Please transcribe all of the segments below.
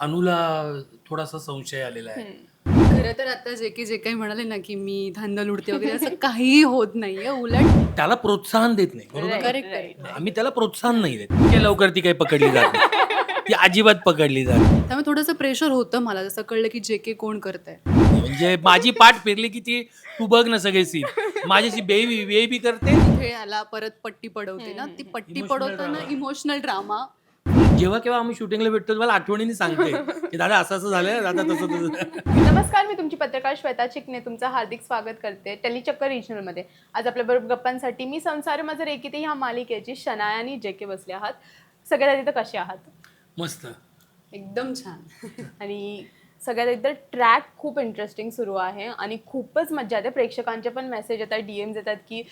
अनुला थोडासा संशय आलेला आहे. खरं तर आता जे काही म्हणाले ना, की मी धांदल उडते वगैरे असं काहीही होत नाहीये. उलट त्याला प्रोत्साहन देत नाही, बरोबर ना? Correct, correct. आम्ही त्याला प्रोत्साहन नाही देत. इतक्या लवकर ती काही पकडली जात नाही. ती अजिबात पकडली जात नाही. त्यामुळे थोडंसं प्रेशर होतं मला, जसं कळलं की जे कोण करतंय. म्हणजे माझी पाठ फिरली की ती तू बघ ना सगळे सीन माझ्याशी बेबी करते. तिथे याला परत पट्टी पडवते ना, ती पट्टी Emotional पडवताना drama. Emotional drama. जेव्हा केव्हा आम्ही शूटिंगला भेटतो मला आठवणीने सांगते की दादा असं असं झालं, दादा तसं तसं. नमस्कार, मी तुमची पत्रकार श्वेता चिकणे तुमचं हार्दिक स्वागत करते टेलीचक्कर रिजनलमध्ये. आज आपल्याबरोबर गप्पांसाठी मी संसार माझं रेकिते ह्या मालिकेची शनाया आणि जे बसले आहात. सगळ्यात आधी तर कसे आहात? मस्त. एकदम छान. आणि सगळ्यात आधी तर ट्रॅक खूप इंटरेस्टिंग सुरू आहे आणि खूपच मजा येते. प्रेक्षकांचे पण मेसेज येतात, DMs येतात की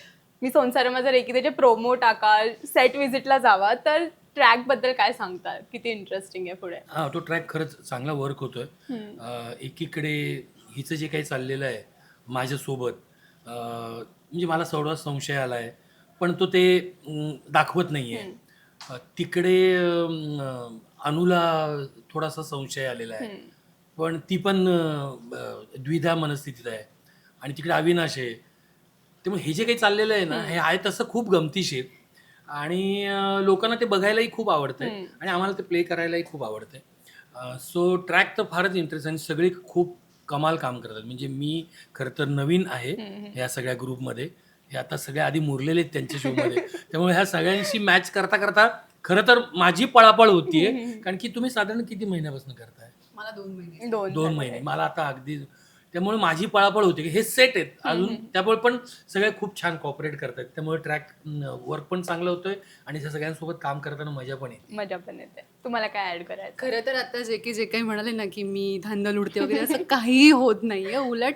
मी संसार माझं रेकितेचे प्रोमो टाका, सेट व्हिजिटला जावा. तर ट्रॅकबद्दल काय सांगतात? किती इंटरेस्टिंग आहे पुढे? हा, तो ट्रॅक खरंच चांगला वर्क होतोय. एकीकडे हिचं जे काही चाललेलं आहे माझ्यासोबत, म्हणजे मला थोडा संशय आला आहे पण तो ते दाखवत नाही आहे. तिकडे अनुला थोडासा संशय आलेला आहे पण ती पण द्विधा मनस्थितीत आहे. आणि तिकडे अविनाश आहे. त्यामुळे हे जे काही चाललेलं आहे ना, हे आहे तसं खूप गमतीशीर आणि लोकांना ते बघायलाही खूप आवडतंय आणि आम्हाला ते प्ले करायलाही खूप आवडतंय. सो ट्रॅक तर फारच इंटरेस्ट आणि सगळे खूप कमाल काम करतात. म्हणजे मी खरं तर नवीन आहे ह्या सगळ्या ग्रुपमध्ये. हे आता सगळे आधी मुरलेले आहेत त्यांच्या शोमध्ये. त्यामुळे ह्या सगळ्यांशी मॅच करता करता खरं तर माझी पळापळ होतीये. कारण की तुम्ही साधारण किती महिन्यापासून करताय? मला 2 महिने. 2 महिने. मला आता अगदी त्यामुळे माझी पळापळ होती की हे सेट आहेत अजून, त्यामुळे पण सगळे खूप छान कॉपरेट करतात. त्यामुळे ट्रॅक वर्क पण चांगलं होतोय आणि त्या सगळ्यांसोबत काम करताना मजा पण येते. मजा पण येते. तुम्हाला काय ऍड करायचं? खरं तर आता जे काही म्हणाले ना, की मी धांदल उडते वगैरे असं काहीही होत नाहीये. उलट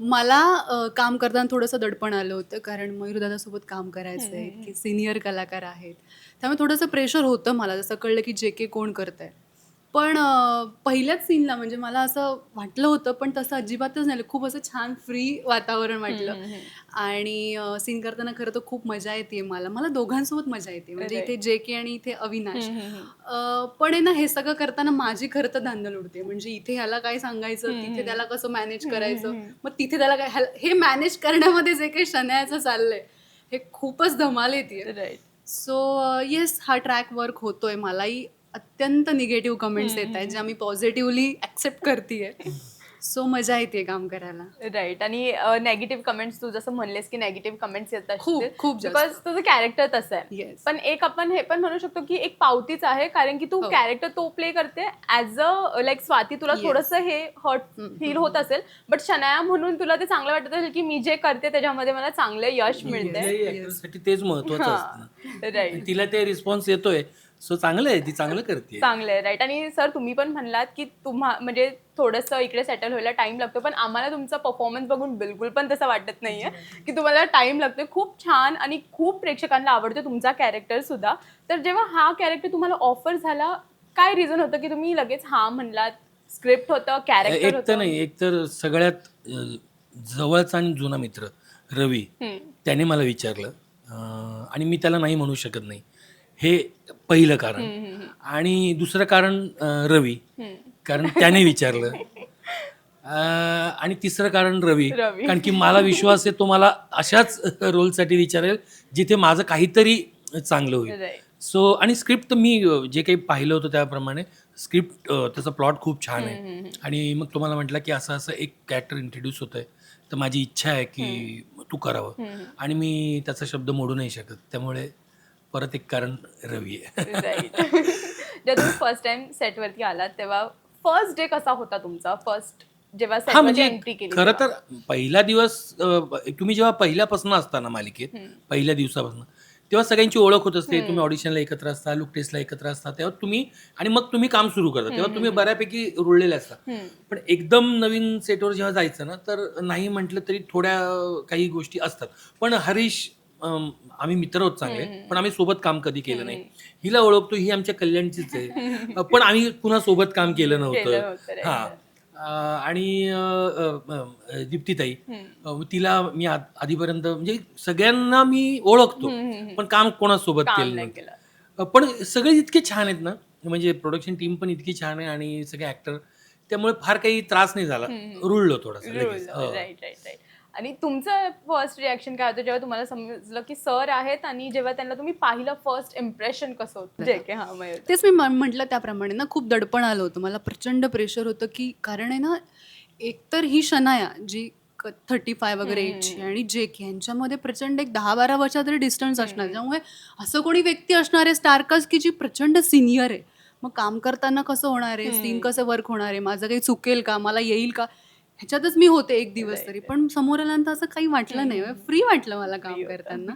मला काम करताना थोडंसं दडपण आलं होतं, कारण मयूर दादासोबत काम करायचं आहे, की सिनियर कलाकार आहेत. त्यामुळे थोडंसं प्रेशर होतं मला, जसं कळलं की जे कोण करतंय. पण पहिल्याच सीनला म्हणजे मला असं वाटलं होतं, पण तसं अजिबातच नाही. खूप असं छान फ्री वातावरण वाटलं आणि सीन करताना खरं तर खूप मजा येते मला दोघांसोबत मजा येते. म्हणजे इथे जे आणि इथे अविनाश. पण आहे ना, हे सगळं करताना माझी खरं तर धांदल उडते. म्हणजे इथे ह्याला काय सांगायचं, तिथे त्याला कसं मॅनेज करायचं, मग तिथे त्याला काय हे मॅनेज करण्यामध्ये जे काही शनायाचं चाललंय हे खूपच धमाल येते. राईट. सो येस, हा ट्रॅक वर्क होतोय. मलाही अत्यंत निगेटिव्ह कमेंट्स येत आहेत, ज्या मी पॉझिटिव्हली ऍक्सेप्ट करतेय. सो मजा येते काम करायला. राईट. आणि नेगेटिव्ह कमेंट्स तू जसं म्हणलेस की नेगेटिव्ह कमेंट्स येतात खूप जास्त. बिकॉज तुझं कॅरेक्टर तसं आहे. येस. पण एक आपण हे पण म्हणू शकतो की एक पावतीच आहे, कारण की तू कॅरेक्टर तो प्ले करते ॲज अ लाईक स्वाती. तुला थोडंसं हे हर्ट फील होत असेल, बट शनाया म्हणून तुला ते चांगलं वाटत असेल की मी जे करते त्याच्यामध्ये मला चांगलं यश मिळते. कुठल्याही ऍक्टरसाठी तेच महत्वाचं असतं ना. राईट. तिला ते रिस्पॉन्स येतोय, सो चांगलं आहे, ती चांगलं करते. चांगलं आहे. राईट. आणि सर तुम्ही पण म्हणलात की म्हणजे थोडंसं इकडे सेटल व्हायला टाइम लागतो, पण आम्हाला तुमचा परफॉर्मन्स बघून बिलकुल पण तसं वाटत नाहीये की तुम्हाला टाइम लागतो. खूप छान आणि खूप प्रेक्षकांना आवडतो तुमचा कॅरेक्टर सुद्धा. तर जेव्हा हा कॅरेक्टर तुम्हाला ऑफर झाला, काय रिझन होतं की तुम्ही लगेच हा म्हणलात? स्क्रिप्ट होतं, कॅरेक्टर एक तर होतं? नाही, एक तर सगळ्यात जवळचा आणि जुना मित्र रवी, त्याने मला विचारलं आणि मी त्याला नाही म्हणू शकत नाही, हे पहिलं कारण. आणि दुसरं कारण रवी, कारण त्याने विचारलं. आणि तिसरं कारण रवी, कारण की मला विश्वास आहे तो मला अशाच रोलसाठी विचारेल जिथे माझं काहीतरी चांगलं होईल. राईट. सो आणि स्क्रिप्ट तर मी जे काही पाहिलं होतं त्याप्रमाणे स्क्रिप्ट, त्याचा प्लॉट खूप छान आहे. आणि मग तुम्हाला म्हटलं की असं असं एक कॅरेक्टर इंट्रोड्यूस होत आहे, तर माझी इच्छा आहे की तू करावं. आणि मी त्याचा शब्द मोडू नाही शकत. त्यामुळे परत एक कारण रवी आहे. राईट. जेव्हा तुम्ही फर्स्ट टाइम सेटवरती आलात तेव्हा फर्स्ट डे कसा होता तुमचा? फर्स्ट जेव्हा हा, सेटवरती म्हणजे एंट्री केली खरं तेव्हा? तर पहिला दिवस, तुम्ही जेव्हा पहिल्यापासून असता ना मालिकेत, पहिल्या दिवसापासून, तेव्हा सगळ्यांची ओळख होत असते. तुम्ही ऑडिशनला एकत्र असता, लुक टेस्टला एकत्र असता, तेव्हा तुम्ही आणि मग तुम्ही काम सुरू करता, तेव्हा तुम्ही बऱ्यापैकी रुळलेले असता. पण एकदम नवीन सेटवर जेव्हा जायचं ना, तर नाही म्हटलं तरी थोड्या काही गोष्टी असतात. पण हरीश, आम्ही मित्र आहोत चांगले, पण आम्ही सोबत काम कधी केलं नाही. हिला ओळखतो, ही आमच्या कल्याणचीच आहे, पण आम्ही पुन्हा सोबत काम केलं केलं नव्हतं. होतं, right. हा. आणि दीप्तीताई, तिला मी आधीपर्यंत म्हणजे सगळ्यांना मी ओळखतो, पण काम कोणासोबत काम केलं नाही नव्हतं. केलं. पण सगळे इतके छान आहेत ना, म्हणजे प्रोडक्शन टीम पण इतकी छान आहे आणि सगळे ऍक्टर, त्यामुळे फार काही त्रास नाही झाला. रुळलो थोडासा लगेच. हो. Right right right. आणि तुमचं फर्स्ट रिॲक्शन काय होतं जेव्हा तुम्हाला समजलं की सर आहेत, आणि जेव्हा त्यांना तुम्ही पाहिलं फर्स्ट इम्प्रेशन कसं होतं? जे के हा मयूर. तेच मी म्हटलं त्याप्रमाणे ना, खूप दडपण आलं होतं मला, प्रचंड प्रेशर होतं की कारण आहे ना, एकतर ही शनाया जी 35 वगैरे एजची आणि जे के यांच्यामध्ये प्रचंड एक 10-12 वर्षा तरी डिस्टन्स असणार, त्यामुळे असं कोणी व्यक्ती असणार आहे स्टारकास्ट की जी प्रचंड सिनियर आहे. मग काम करताना कसं होणार आहे, सीन कसं वर्क होणार आहे, माझं काही चुकेल का, मला येईल का, ह्याच्यातच मी होते एक दिवस तरी. पण समोर आल्यानंतर असं काही वाटलं नाही, फ्री वाटलं मला काम करताना.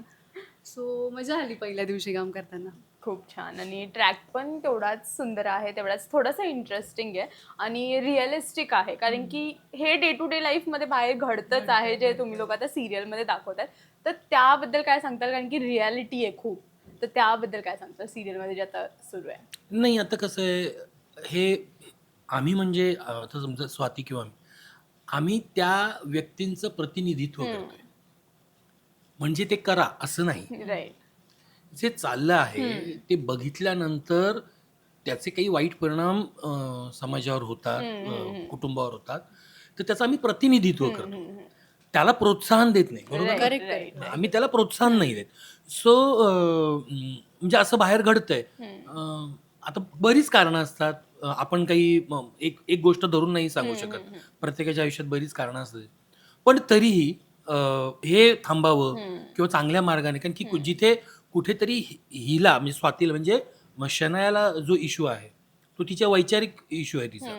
सो मजा आली पहिल्या दिवशी काम करताना. खूप छान. आणि ट्रॅक पण तेवढाच सुंदर आहे, तेवढाच थोडंसं इंटरेस्टिंग आहे आणि रिअलिस्टिक आहे, कारण की हे डे टू डे लाईफमध्ये बाहेर घडतंच आहे, जे तुम्ही लोक आता सिरियलमध्ये दाखवतात. तर त्याबद्दल काय सांगताल, कारण की रियालिटी आहे खूप, तर त्याबद्दल काय सांगताल सिरियलमध्ये जे आता सुरू आहे? नाही, आता कसं आहे, हे आम्ही म्हणजे आता समजा स्वाती किंवा आम्ही त्या व्यक्तींचं प्रतिनिधित्व करतोय. म्हणजे ते करा असं नाही. राईट. जे चाललं आहे ते बघितल्यानंतर त्याचे काही वाईट परिणाम समाजावर होतात, कुटुंबावर होतात, तर त्याचं आम्ही प्रतिनिधित्व करतो. त्याला प्रोत्साहन देत नाही, बरोबर? Correct, correct. आम्ही त्याला प्रोत्साहन नाही देत. सो म्हणजे असं बाहेर घडतंय. आता बरीच कारणं असतात. आपण काही एक एक गोष्ट धरून नाही सांगू शकत. प्रत्येकाच्या आयुष्यात बरीच कारणं असतात. पण तरीही हे थांबावं किंवा चांगल्या मार्गाने, कारण की जिथे कुठेतरी हिला म्हणजे स्वातीला म्हणजे शनायाला जो इश्यू आहे तो तिच्या वैचारिक इश्यू आहे तिचा.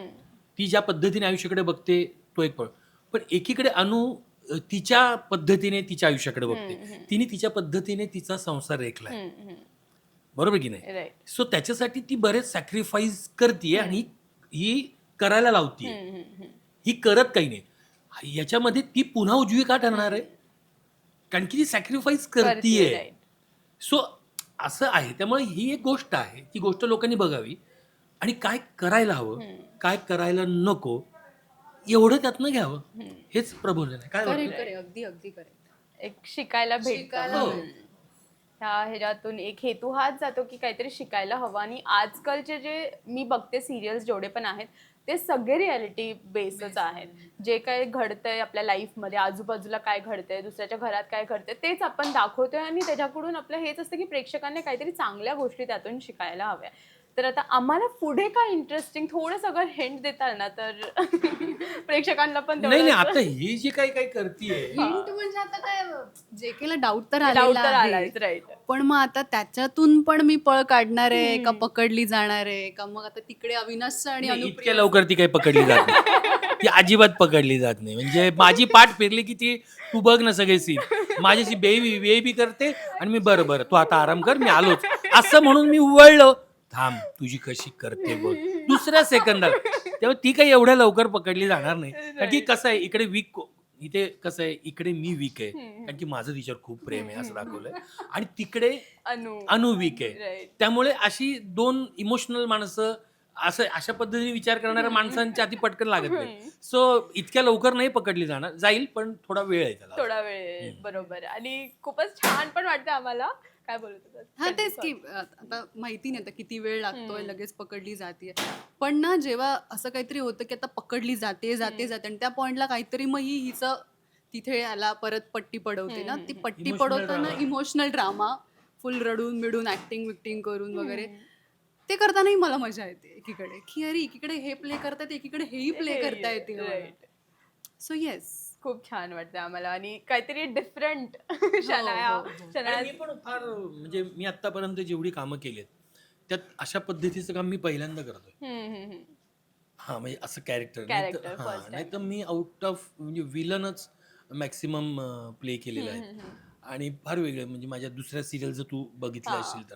ती ज्या पद्धतीने आयुष्याकडे बघते तो एक पण एकीकडे तिच्या पद्धतीने तिच्या आयुष्याकडे बघते. तिने तिच्या पद्धतीने तिचा संसार रेखलाय, बरोबर की नाही? राईट. सो त्याच्यासाठी ती बरेच सॅक्रिफाईस करते आणि ही करायला लावतीये. ही करत काही नाही. याच्यामध्ये ती पुन्हा उजवी का ठरणार आहे? कारण की ती सॅक्रिफाईस करतीये. सो असं आहे. त्यामुळे ही एक गोष्ट आहे, ती गोष्ट लोकांनी बघावी आणि काय करायला हवं, काय करायला नको, एवढं त्यातनं घ्यावं. हेच प्रबोधन आहे. काय वाटतं? करेक्ट, अगदी अगदी करेक्ट. एक शिकायला शिकायला भेटतं. हो. ह्या ह्याच्यातून एक हेतू हाच जातो की काहीतरी शिकायला हवं. आणि आजकालचे जे मी बघते सिरियल्स जेवढे पण आहेत ते सगळे रियालिटी बेसच आहेत. जे काय घडतंय आपल्या लाईफमध्ये, आजूबाजूला काय घडतंय, दुसऱ्याच्या घरात काय घडतंय, तेच आपण दाखवतोय आणि त्याच्याकडून आपलं हेच असतं की प्रेक्षकांनी काहीतरी चांगल्या गोष्टी त्यातून शिकायला हव्या. तर आता आम्हाला पुढे काय इंटरेस्टिंग थोडं सगळं हिंट देताल ना, तर प्रेक्षकांना पण नाही नाही, तेवढंच आता ही जी काही करतीये, हिंट म्हणजे आता काय, जे केला डाऊट तर डाऊट आलेला तर आहे. आलायच. राईट. पण मग आता त्याच्यातून पण मी पळ काढणार आहे का, पकडली जाणार आहे का, मग आता तिकडे अविनाश आणि नाही, इतक्या अनुप्रिया लवकर ती काही पकडली जात नाही. ती अजिबात पकडली जात नाही. म्हणजे माझी पाठ फिरली की ती, तू बघ ना सगळे सीन, माझ्याशी बेबी करते आणि मी बरं बरं तू आता आराम कर, मी आलोच असं म्हणून मी वळलो. थांब, तुझी कशी करते बघ, दुसऱ्या सेकंदात. तेव्हा ती काही एवढ्या लवकर पकडली जाणार नाही. कारण की कसं आहे, इकडे इथे कसं आहे, इकडे मी वीक आहे कारण की माझं तिच्यावर खूप प्रेम आहे असं दाखवलंय, आणि तिकडे अनु वीक आहे. राईट. त्यामुळे अशी दोन इमोशनल माणसं अशा पद्धतीने विचार करणाऱ्या माणसांच्या हाती पटकन लागत नाही. सो इतक्या लवकर नाही पकडली जाईल, पण थोडा वेळ आहे त्याला. थोडा वेळ. बरोबर. आणि खूपच छान पण वाटतं आम्हाला. काय बोलत होतात? हा तेच की आता माहिती नाही आता किती वेळ लागतोय, लगेच पकडली जाते. पण ना जेव्हा असं काहीतरी होतं की आता पकडली जाते आणि त्या पॉइंटला काहीतरी मग हिचं तिथे याला परत पट्टी पडवते ना, ती पट्टी Emotional पडवताना drama. इमोशनल ड्रामा फुल रडून बिडून ऍक्टिंग करून वगैरे ते करतानाही मला मजा येते एकीकडे, की अरे एकीकडे हे प्ले करतायत, एकीकडे हेही प्ले करता येते. राईट. So yes. खूप छान वाटतं आम्हाला आणि काहीतरी डिफरंट. शनाया हो. आणि मी पण फार म्हणजे मी आतापर्यंत जेवढी कामं केलीत त्यात अशा पद्धतीचं काम मी पहिल्यांदा करतोय. हा म्हणजे असं कॅरेक्टर Character first time. नाही तर मी आउट ऑफ म्हणजे विलनच मॅक्सिमम प्ले केलेलं आहे. आणि फार वेगळं म्हणजे माझ्या दुसऱ्या सिरियल जर तू बघितलं असशील तर,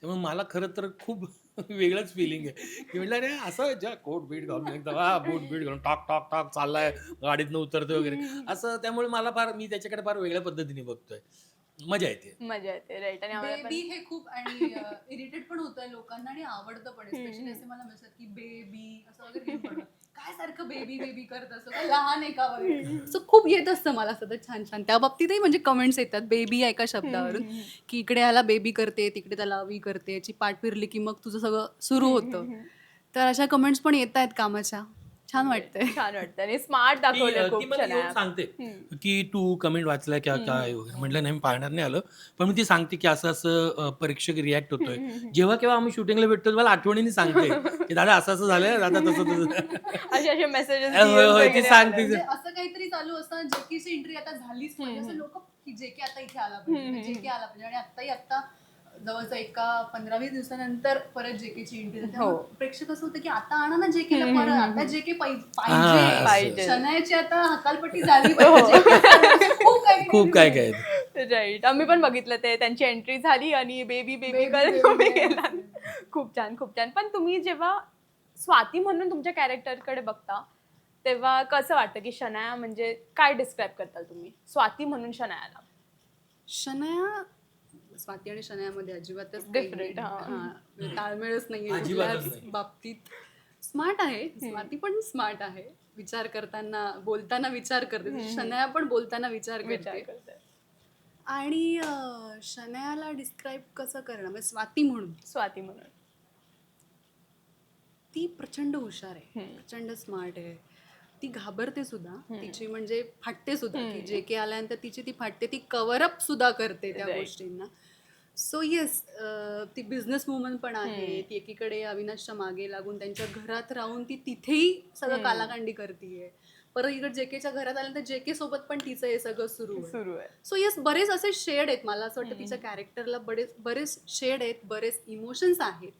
त्यामुळे मला खरं तर खूप वेगळंच फिलिंग आहे की म्हटलं अरे असं ज्या कोट बीट घालून एकदम बूट बीट घालून टाक टाक टाक चाललाय, गाडीतनं उतरतोय वगैरे असं. त्यामुळे मला फार, मी त्याच्याकडे फार वेगळ्या पद्धतीने बघतोय, मजा येते. मजा येते. राईट. आणि आम्हाला बेबी हे खूप आणि इरिटेट पण होतंय लोकांना आणि आवडतं पण, स्पेशली असे मला म्हणतात की बेबी असं वगैरे काय सारखं बेबी बेबी करत असतो का लहान आहे का वगैरे सो खूप येत असतं मला सतत छान छान त्या बाबतीतही म्हणजे कमेंट्स येतात बेबी आहे एका शब्दावरून की इकडे ह्याला बेबी करते तिकडे त्याला अवी करते याची पाठ फिरली की मग तुझं सगळं सुरू होतं तर अशा कमेंट्स पण येत आहेत कामाच्या छान वाटतंय छान वाटतं आणि स्मार्ट दाखवलं ती खूप मला येऊन छान. सांगते की तू कमेंट वाचलाय क्या काय वगैरे म्हटलं नाही मी पाहणार नाही आलं पण मी ती सांगते की असं असं परीक्षक रिॲक्ट होतोय जेव्हा केव्हा आम्ही शूटिंगला भेटतो मला आठवणीने सांगते की दादा असं असं झालंय दादा तसं तसं असे असे मेसेजेस होय, होय, ती सांगते म्हणजे असं काहीतरी चालू असताना जेकीची एंट्री आता झालीच पाहिजे असं लोक की जेके आता इथे आला पाहिजे जेके आला पाहिजे आणि आत्ताही आता जवळजवळ एका 15-20 दिवसानंतर परत जेकेची एंट्री प्रेक्षक असं होतं की आता आणा ना जेकेला परत आता जेके हा, पाहिजे शनायाची आता हकालपट्टी झाली पाहिजे खूप काही खूप काय काय राईट आम्ही पण बघितलं ते त्यांची एंट्री झाली आणि बेबी बेबी Baby, करत baby तुम्ही baby. गेला खूप छान खूप छान पण तुम्ही जेव्हा स्वाती म्हणून तुमच्या कॅरेक्टरकडे बघता तेव्हा कसं वाटतं की शनाया म्हणजे काय डिस्क्राईब करताल तुम्ही स्वाती म्हणून शनायाला शनाया स्वाती आणि शनायामध्ये अजिबातच Different, हा. म्हणजे ताळमेळच नाहीये अजिबातच कुठल्याच नाही. बाबतीत स्मार्ट आहे स्वाती पण स्मार्ट आहे विचार करताना बोलताना विचार करते तशी शनाया पण बोलताना विचार विचार करते करते आणि शनायाला डिस्क्राईब कसं करणं म्हणजे स्वाती म्हणून स्वाती म्हणून ती प्रचंड हुशार आहे प्रचंड स्मार्ट आहे ती घाबरते सुद्धा तिची म्हणजे फाटते सुद्धा की जे के आल्यानंतर तिची ती फाटते ती कव्हर अप सुद्धा करते त्या Right. गोष्टींना सो येस ती बिझनेस वुमन पण आहे ती एकीकडे अविनाशच्या मागे लागून त्यांच्या घरात राहून ती तिथेही सगळं कालाकांडी करतीये परत इकडे जेकेच्या घरात आल्यानंतर जेके सोबत पण तिचं हे सगळं सुरू आहे सुरू आहे सो येस बरेच असे शेड आहेत मला असं वाटतं तिच्या कॅरेक्टरला बरेच शेड आहेत बरेच इमोशन्स आहेत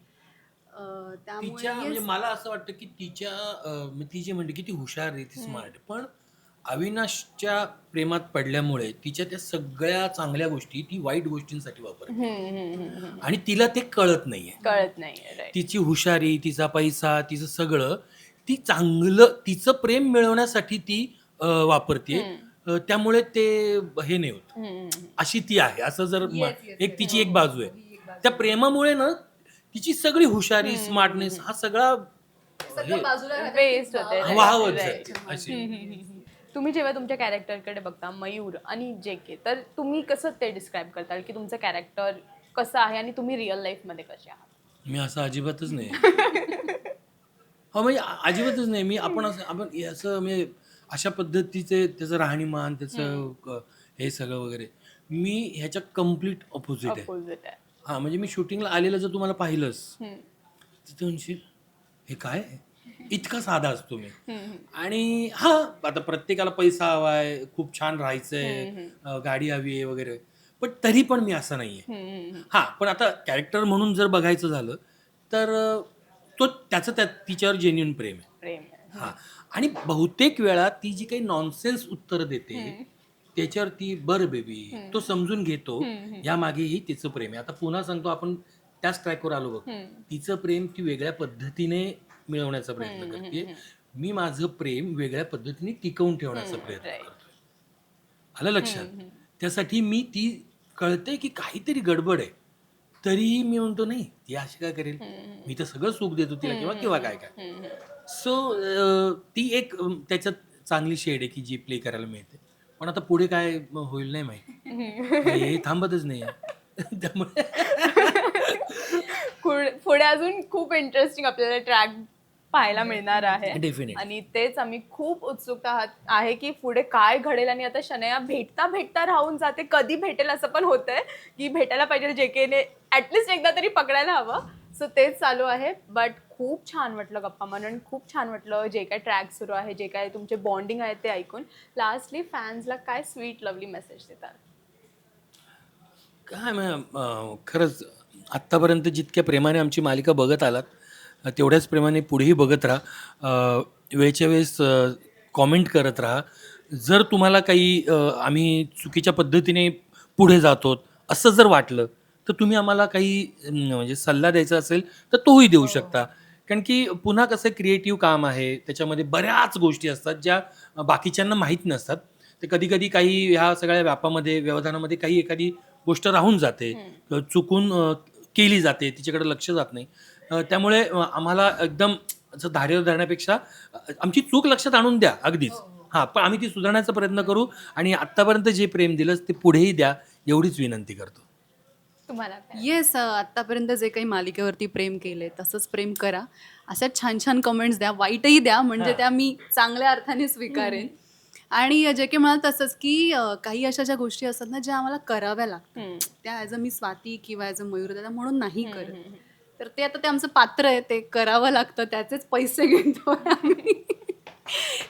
त्यामुळे तिच्या म्हणजे yes, मला असं वाटतं की तिच्या ती जी म्हणते की ती हुशार आहे ती स्मार्ट आहे पण अविनाशच्या प्रेमात पडल्यामुळे तिच्या त्या सगळ्या चांगल्या गोष्टी ती वाईट गोष्टींसाठी वापरते आणि तिला ते कळत नाहीये कळत नाहीये राईट तिची हुशारी तिचा पैसा तिचं सगळं ती चांगलं तिचं प्रेम मिळवण्यासाठी ती वापरते त्यामुळे ते हे नाही होत अशी ती आहे असं जर yes, एक तिची एक बाजू आहे त्या प्रेमामुळे ना तिची सगळी हुशारी स्मार्टनेस हा सगळा सगळं बाजूला राहतं. वेस्ट होते right, वाहवत right. जाते अशी तुम्ही जेव्हा तुमच्या कॅरेक्टरकडे बघता मयूर आणि जे के तर तुम्ही कसं ते डिस्क्राईब करताल की तुमचं कॅरेक्टर कसं आहे आणि तुम्ही रिअल लाईफमध्ये कसे आहात मी असं अजिबातच नाही हो म्हणजे अजिबातच नाही मी आपण असं म्हणजे अशा पद्धतीचे त्याचं राहणीमान त्याचं हे सगळं वगैरे मी ह्याच्या कम्प्लीट ऑपोजिट आहे अपोजिट आहे हा म्हणजे मी शूटिंगला आलेलं जर तुम्हाला पाहिलंच तिथं म्हणशील हे काय इतका साधा असतो मी आणि हा आता प्रत्येकाला पैसा हवाय खूप छान राहायचंय गाडी हवी आहे वगैरे पण तरी पण मी असं नाहीये हा पण आता कॅरेक्टर म्हणून जर बघायचं झालं तर तो त्याचं तिच्यावर जेन्युइन प्रेम आहे प्रेम आहे. हा आणि बहुतेक वेळा ती जी काही नॉनसेन्स उत्तर देते त्याच्यावर ती बरं बेबी तो समजून घेतो या मागेही तिचं प्रेम आहे आता पुन्हा सांगतो आपण त्याच ट्रॅकवर आलो बघ तिचं प्रेम ती वेगळ्या पद्धतीने मिळवण्याचा प्रयत्न करते मी माझं प्रेम वेगळ्या पद्धतीने टिकवून ठेवण्याचा प्रयत्न right. करतोय आलं लक्षात त्यासाठी मी ती कळते की काहीतरी गडबड आहे तरीही मी म्हणतो नाही ती अशी काय करेल मी तर सगळं सुख देतो तिला किंवा किंवा काय काय सो ती एक त्याच्यात चांगली शेड आहे की जी प्ले करायला मिळते पण आता पुढे काय होईल नाही माहिती हे थांबतच नाही त्यामुळे पुढे अजून खूप इंटरेस्टिंग आपल्याला ट्रॅक पाहायला मिळणार आहे Definitely. आणि तेच आम्ही खूप उत्सुकता आहे की पुढे काय घडेल आणि आता शनया भेटता राहून जाते कधी भेटेल असं पण होतंय की भेटायला पाहिजे जे केने ऍटलिस्ट एकदा तरी पकडायला हवं सो तेच चालू आहे बट खूप छान वाटलं गप्पा म्हणून खूप छान वाटलं जे काय ट्रॅक सुरू आहे जे काय तुमचे बॉन्डिंग आहे ते ऐकून लास्टली फॅन्सला काय स्वीट लवली मेसेज देतात काय मग खरंच आत्तापर्यंत जितक्या प्रेमाने आमची मालिका बघत आलात तेवढ्याच प्रेमाने पुढेही बघत राहा वेळच्या वेळेस कॉमेंट करत राहा जर तुम्हाला काही आम्ही चुकीच्या पद्धतीने पुढे जातो असं जर वाटलं तर तुम्ही आम्हाला काही म्हणजे सल्ला द्यायचा असेल तर तोही देऊ शकता कारण की पुन्हा कसं क्रिएटिव्ह काम आहे त्याच्यामध्ये बऱ्याच गोष्टी असतात ज्या बाकीच्यांना माहीत नसतात ते कधी कधी काही ह्या सगळ्या व्यापामध्ये व्यवधानामध्ये काही एखादी गोष्ट राहून जाते चुकून केली जाते तिच्याकडे लक्ष जात नाही त्यामुळे आम्हाला एकदम असं धारेवर धरण्यापेक्षा आमची चूक लक्षात आणून द्या अगदीच. हां, पण आम्ही ती सुधारण्याचा प्रयत्न करू आणि आत्तापर्यंत जे प्रेम दिलंच ते पुढेही द्या एवढीच विनंती करतो. तुम्हाला काय? येस, आत्तापर्यंत जे काही मालिकेवरती प्रेम केलंय तसंच प्रेम करा. अशा छान छान कमेंट्स द्या, वाईटही द्या, म्हणजे त्या मी चांगल्या अर्थाने स्वीकारेन. आणि जे काही म्हणाल तसंच की काही अशा ज्या गोष्टी असतात ना ज्या आम्हाला कराव्या लागतात, त्या ॲज अ मी स्वाती किंवा ॲज अ मयूरदादा म्हणून नाही करत. तर ते आता ते आमचं पात्र आहे, ते करावं लागतं, त्याचेच पैसे घेतो आम्ही.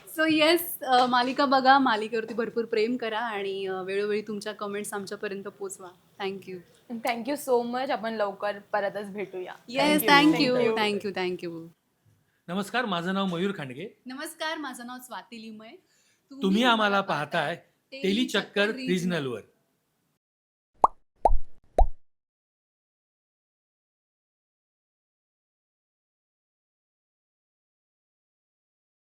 सो येस, मालिका बघा, मालिकेवरती भरपूर प्रेम करा आणि वेळोवेळी तुमच्या कमेंट्स आमच्यापर्यंत पोचवा. थँक्यू. Thank you so much. आपण लवकर परतच भेटूया. Yes, thank you. थँक्यू. नमस्कार, माझं नाव मयूर खांडगे. नमस्कार, माझं नाव स्वाती लिमय. तुम्ही आम्हाला पाहताय टेली चक्कर रिजनलवर.